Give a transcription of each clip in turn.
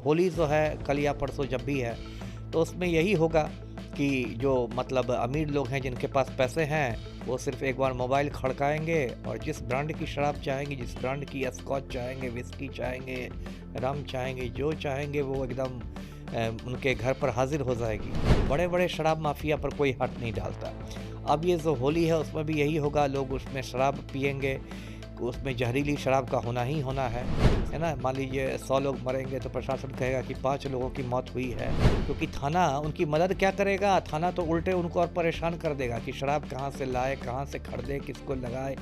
होली जो है कल या परसों जब भी है, तो उसमें यही होगा कि जो मतलब अमीर लोग हैं जिनके पास पैसे हैं वो सिर्फ एक बार मोबाइल खड़काएंगे और जिस ब्रांड की शराब चाहेंगे, जिस ब्रांड की स्कॉच चाहेंगे, विस्की चाहेंगे, रम चाहेंगे, जो चाहेंगे वो एकदम उनके घर पर हाजिर हो जाएगी। बड़े बड़े शराब माफिया पर कोई हाथ नहीं डालता। अब ये जो होली है उसमें भी यही होगा, लोग उसमें शराब पिएंगे, उसमें जहरीली शराब का होना ही होना है ना। मान लीजिए 100 लोग मरेंगे तो प्रशासन कहेगा कि 5 लोगों की मौत हुई है, क्योंकि थाना उनकी मदद क्या करेगा, थाना तो उल्टे उनको और परेशान कर देगा कि शराब कहाँ से लाए, कहाँ से खरीदे, किसको लगाए।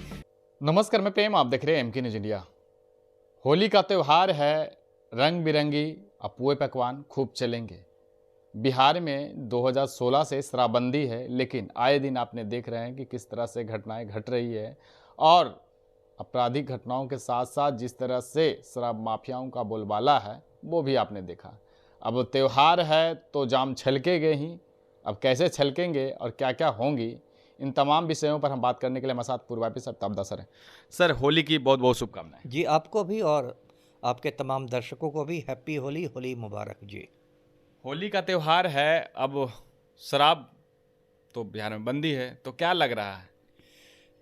नमस्कार, मैं प्रेम, आप देख रहे हैं एमके न्यूज इंडिया। होली का त्यौहार है, रंग बिरंगी अपुए पकवान खूब चलेंगे। बिहार में 2016 से शराबबंदी है, लेकिन आए दिन आपने देख रहे हैं कि किस तरह से घटनाएं घट रही है और आपराधिक घटनाओं के साथ साथ जिस तरह से शराब माफियाओं का बोलबाला है वो भी आपने देखा। अब त्यौहार है तो जाम छलकेंगे ही, अब कैसे छलकेंगे और क्या क्या होंगी, इन तमाम विषयों पर हम बात करने के लिए हमारे साथ पूर्वापी सर तबदा सर हैं। सर, होली की बहुत बहुत शुभकामनाएं। जी, आपको भी और आपके तमाम दर्शकों को भी हैप्पी होली, होली मुबारक जी। होली का त्यौहार है, अब शराब तो बिहार में बंदी है, तो क्या लग रहा है?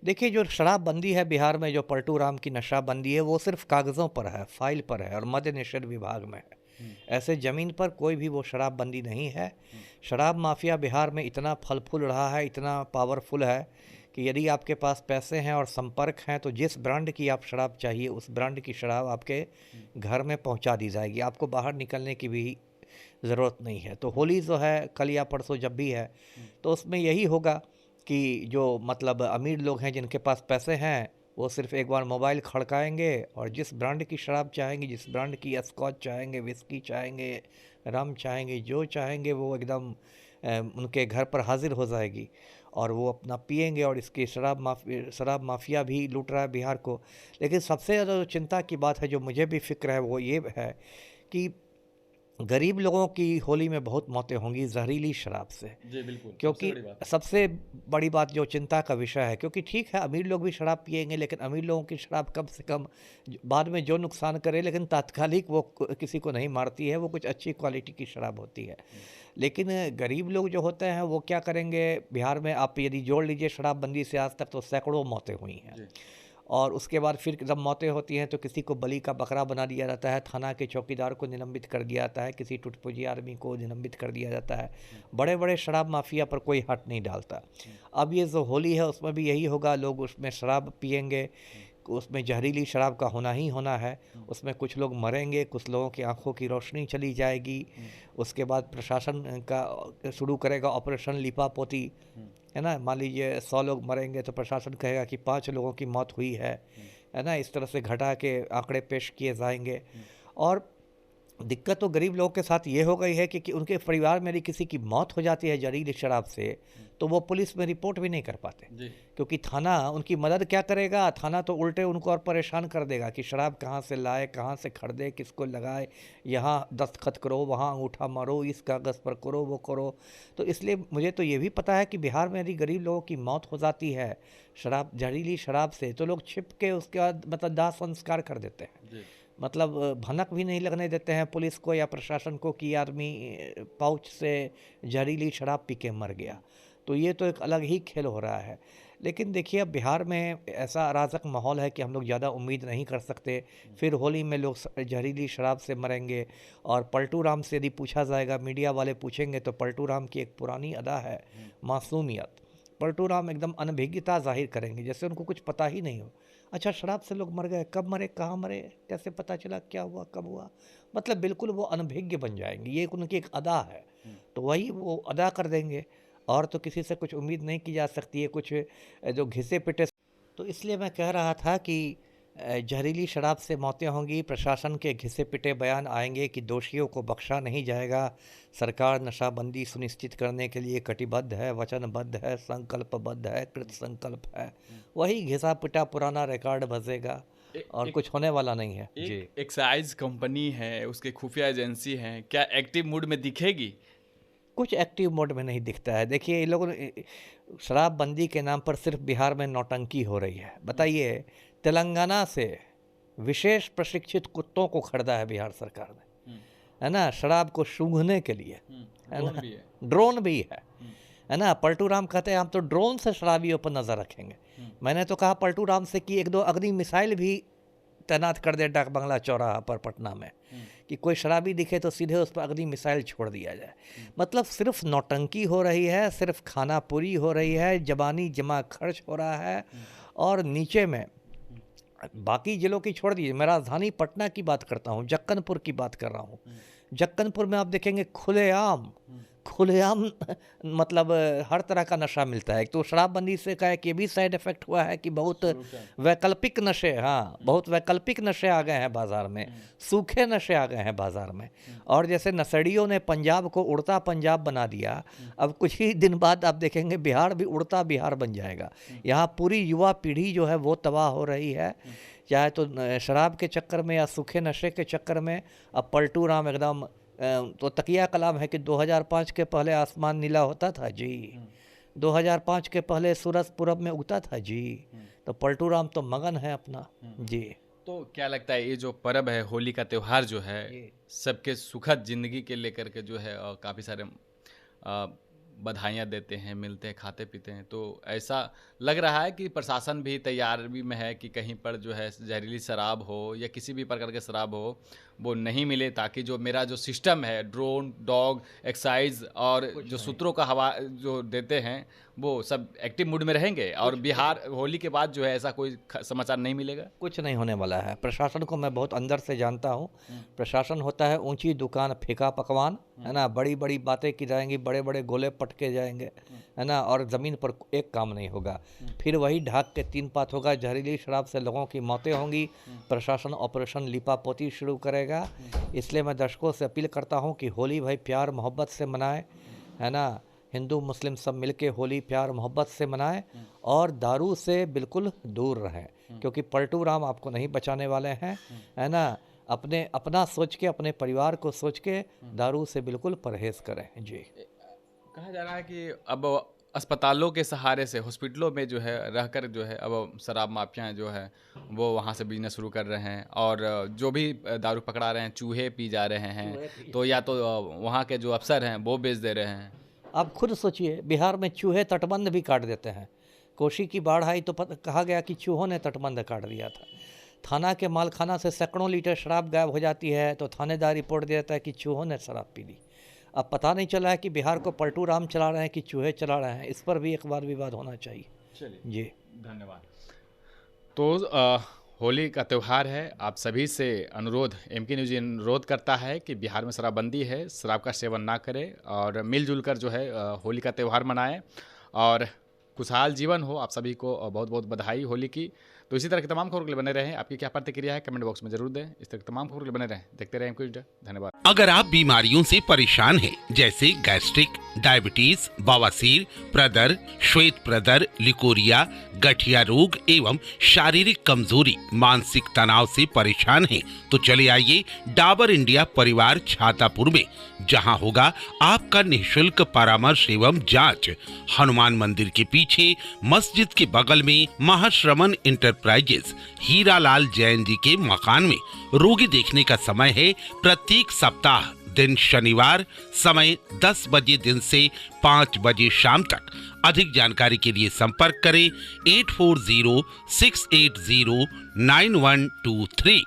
देखिए, जो शराबबंदी है बिहार में, जो पलटू राम की नशाबंदी है, वो सिर्फ कागज़ों पर है, फाइल पर है और मद्य निषेध विभाग में है। ऐसे ज़मीन पर कोई भी वो शराबबंदी नहीं है। शराब माफिया बिहार में इतना फल फूल रहा है, इतना पावरफुल है कि यदि आपके पास पैसे हैं और संपर्क हैं तो जिस ब्रांड की आप शराब चाहिए उस ब्रांड की शराब आपके घर में पहुंचा दी जाएगी। आपको बाहर निकलने की भी ज़रूरत नहीं है। तो होली जो है कल या परसों जब भी है, तो उसमें यही होगा कि जो मतलब अमीर लोग हैं जिनके पास पैसे हैं वो सिर्फ एक बार मोबाइल खड़काएंगे और जिस ब्रांड की शराब चाहेंगे, जिस ब्रांड की स्कॉच चाहेंगे, विस्की चाहेंगे, रम चाहेंगे, जो चाहेंगे वो एकदम उनके घर पर हाजिर हो जाएगी और वो अपना पिएंगे। और इसकी शराब माफिया भी लूट रहा है बिहार को। लेकिन सबसे ज़्यादा जो चिंता की बात है, जो मुझे भी फिक्र है, वो ये है कि गरीब लोगों की होली में बहुत मौतें होंगी जहरीली शराब से। जी बिल्कुल, सबसे क्योंकि बड़ी बात। सबसे बड़ी बात जो चिंता का विषय है, क्योंकि ठीक है अमीर लोग भी शराब पिएंगे, लेकिन अमीर लोगों की शराब कम से कम बाद में जो नुकसान करे, लेकिन तात्कालिक वो किसी को नहीं मारती है, वो कुछ अच्छी क्वालिटी की शराब होती है। लेकिन गरीब लोग जो होते हैं वो क्या करेंगे, बिहार में आप यदि जोड़ लीजिए शराबबंदी से आज तक तो सैकड़ों मौतें हुई हैं। जी। और उसके बाद फिर जब मौतें होती हैं तो किसी को बलि का बकरा बना दिया जाता है, थाना के चौकीदार को निलंबित कर दिया जाता है, किसी टुटपुजी आदमी को निलंबित कर दिया जाता है। बड़े बड़े शराब माफिया पर कोई हाथ नहीं डालता। अब ये जो होली है उसमें भी यही होगा, लोग उसमें शराब पिएंगे, उसमें जहरीली शराब का होना ही होना है। उसमें कुछ लोग मरेंगे, कुछ लोगों की आंखों की रोशनी चली जाएगी। उसके बाद प्रशासन का शुरू करेगा ऑपरेशन लिपापोती, है ना। मान लीजिए 100 लोग मरेंगे तो प्रशासन कहेगा कि 5 लोगों की मौत हुई है ना। इस तरह से घटा के आंकड़े पेश किए जाएंगे। और दिक्कत तो गरीब लोगों के साथ ये हो गई है कि उनके परिवार में यदि किसी की मौत हो जाती है जहरीली शराब से, तो वो पुलिस में रिपोर्ट भी नहीं कर पाते, जी। क्योंकि थाना उनकी मदद क्या करेगा, थाना तो उल्टे उनको और परेशान कर देगा कि शराब कहाँ से लाए, कहाँ से खरीदे, किसको लगाए, यहाँ दस्तखत करो, वहाँ अंगूठा मारो, इस कागज़ पर करो, वो करो। तो इसलिए मुझे तो ये भी पता है कि बिहार में यदि गरीब लोगों की मौत हो जाती है शराब, जहरीली शराब से, तो लोग छिप के उसके बाद मतलब दाह संस्कार कर देते हैं। जी। मतलब भनक भी नहीं लगने देते हैं पुलिस को या प्रशासन को कि आदमी पाउच से जहरीली शराब पी के मर गया। तो ये तो एक अलग ही खेल हो रहा है। लेकिन देखिए, अब बिहार में ऐसा अराजक माहौल है कि हम लोग ज़्यादा उम्मीद नहीं कर सकते। फिर होली में लोग जहरीली शराब से मरेंगे। और पलटू राम से यदि पूछा जाएगा, मीडिया वाले पूछेंगे, तो पलटू राम की एक पुरानी अदा है, मासूमियत। पलटू राम एकदम अनभिज्ञता जाहिर करेंगे, जैसे उनको कुछ पता ही नहीं हो। अच्छा, शराब से लोग मर गए, कब मरे, कहाँ मरे, कैसे पता चला, क्या हुआ, कब हुआ, मतलब बिल्कुल वो अनभिज्ञ बन जाएंगे। ये उनकी एक अदा है, तो वही वो अदा कर देंगे। और तो किसी से कुछ उम्मीद नहीं की जा सकती है, कुछ जो घिसे पिटे। तो इसलिए मैं कह रहा था कि जहरीली शराब से मौतें होंगी, प्रशासन के घिसे पिटे बयान आएंगे कि दोषियों को बख्शा नहीं जाएगा, सरकार नशाबंदी सुनिश्चित करने के लिए कटिबद्ध है, वचनबद्ध है, संकल्पबद्ध है, कृत संकल्प है। वही घिसा पिटा पुराना रिकॉर्ड बजेगा और एक कुछ होने वाला नहीं है जी। एक एक्साइज कंपनी है, उसके खुफिया एजेंसी हैं, क्या एक्टिव मूड में दिखेगी? कुछ एक्टिव मोड में नहीं दिखता है। देखिए, ये लोग शराबबंदी के नाम पर सिर्फ बिहार में नौटंकी हो रही है। बताइए, तेलंगाना से विशेष प्रशिक्षित कुत्तों को खरीदा है बिहार सरकार ने। है ना, शराब को सूंघने के लिए, है ड्रोन ना, भी है। ड्रोन भी है ना। पलटू राम कहते हैं हम तो ड्रोन से शराबियों पर नज़र रखेंगे। मैंने तो कहा पलटू राम से कि 1-2 अग्नि मिसाइल भी तैनात कर दे डाक बंगला चौराहा पर पटना में, कि कोई शराबी दिखे तो सीधे उस पर अग्नि मिसाइल छोड़ दिया जाए। मतलब सिर्फ नौटंकी हो रही है, सिर्फ खाना पूरी हो रही है, जबानी जमा खर्च हो रहा है। और नीचे में बाकी जिलों की छोड़ दीजिए, मैं राजधानी पटना की बात करता हूँ, जक्कनपुर की बात कर रहा हूँ। जक्कनपुर में आप देखेंगे खुलेआम मतलब हर तरह का नशा मिलता है। एक तो शराबबंदी से का एक ये भी साइड इफेक्ट हुआ है कि बहुत वैकल्पिक नशे, हाँ, बहुत वैकल्पिक नशे आ गए हैं बाज़ार में, सूखे नशे आ गए हैं बाज़ार में। और जैसे नशेड़ियों ने पंजाब को उड़ता पंजाब बना दिया, अब कुछ ही दिन बाद आप देखेंगे बिहार भी उड़ता बिहार बन जाएगा। यहाँ पूरी युवा पीढ़ी जो है वो तबाह हो रही है, चाहे तो शराब के चक्कर में या सूखे नशे के चक्कर में। अब पलटू राम एकदम तो तकिया कलाम है कि 2005 के पहले आसमान नीला होता था जी, 2005 के पहले सूरज पूरब में उगता था जी। तो पलटू राम तो मगन है अपना जी। तो क्या लगता है ये जो पर्व है, होली का त्यौहार जो है, सबके सुखद जिंदगी के लेकर के जो है काफ़ी सारे बधाइयाँ देते हैं, मिलते हैं, खाते पीते हैं, तो ऐसा लग रहा है कि प्रशासन भी तैयारी में है कि कहीं पर जो है जहरीली शराब हो या किसी भी प्रकार के शराब हो वो नहीं मिले, ताकि जो मेरा जो सिस्टम है ड्रोन, डॉग, एक्साइज और जो सूत्रों का हवा जो देते हैं वो सब एक्टिव मूड में रहेंगे। और बिहार होली के बाद जो है ऐसा कोई समाचार नहीं मिलेगा, कुछ नहीं होने वाला है। प्रशासन को मैं बहुत अंदर से जानता हूँ। प्रशासन होता है ऊंची दुकान फीका पकवान, है ना, बड़ी बड़ी बातें की जाएंगी, बड़े बड़े गोले पटके जाएंगे, है ना, और ज़मीन पर एक काम नहीं होगा। फिर वही ढाक के 3 पात होगा, जहरीली शराब से लोगों की मौतें होंगी। प्रशासन ऑपरेशन लिपापोती शुरू करेगा। इसलिए मैं दर्शकों से अपील करता हूँ कि होली भाई प्यार मोहब्बत से मनाएं, है ना, हिंदू मुस्लिम सब मिलके होली प्यार मोहब्बत से मनाएं और दारू से बिल्कुल दूर रहें, क्योंकि पलटू राम आपको नहीं बचाने वाले हैं, है ना। अपना सोच के, अपने परिवार को सोच के दारू से बिल्कुल परहेज करें जी। कहा जा रहा है कि अब अस्पतालों के सहारे से हॉस्पिटलों में जो है रहकर जो है अब शराब माफिया जो है वो वहाँ से बिजनेस शुरू कर रहे हैं और जो भी दारू पकड़ा रहे हैं चूहे पी जा रहे हैं, तो या तो वहाँ के जो अफसर हैं वो बेच दे रहे हैं। आप खुद सोचिए, बिहार में चूहे तटबंध भी काट देते हैं। कोसी की बाढ़ आई तो कहा गया कि चूहों ने तटबंध काट दिया था। थाना के मालखाना से सैकड़ों लीटर शराब गायब हो जाती है तो थानेदार रिपोर्ट दे देता है कि चूहों ने शराब पी ली। अब पता नहीं चला है कि बिहार को पलटू राम चला रहे हैं कि चूहे चला रहे हैं। इस पर भी एक बार विवाद होना चाहिए। चलिए जी, धन्यवाद। तो होली का त्यौहार है, आप सभी से अनुरोध, एमके न्यूज़ अनुरोध करता है कि बिहार में शराबबंदी है, शराब का सेवन ना करें और मिलजुल कर जो है होली का त्यौहार मनाएं और खुशहाल जीवन हो। आप सभी को बहुत बहुत बधाई होली की। तो इसी तरह की तमाम खबरों के लिए बने रहें। आपकी क्या प्रतिक्रिया है कमेंट बॉक्स में जरूर दें। इस तरह की तमाम खबरों के लिए बने रहें, देखते रहें एमके न्यूज़। धन्यवाद। अगर आप बीमारियों से परेशान हैं, जैसे गैस्ट्रिक, डायबिटीज, बवासीर, प्रदर, श्वेत प्रदर, लिकोरिया, गठिया रोग एवं शारीरिक कमजोरी, मानसिक तनाव से परेशान हैं, तो चले आइए डाबर इंडिया परिवार छातापुर में, जहां होगा आपका निःशुल्क परामर्श एवं जांच। हनुमान मंदिर के पीछे मस्जिद के बगल में महाश्रमण इंटरप्राइजेस हीरालाल जैन जी के मकान में। रोगी देखने का समय है प्रत्येक सप्ताह दिन शनिवार, समय 10 बजे दिन से 5 बजे शाम तक। अधिक जानकारी के लिए संपर्क करें 8406809123।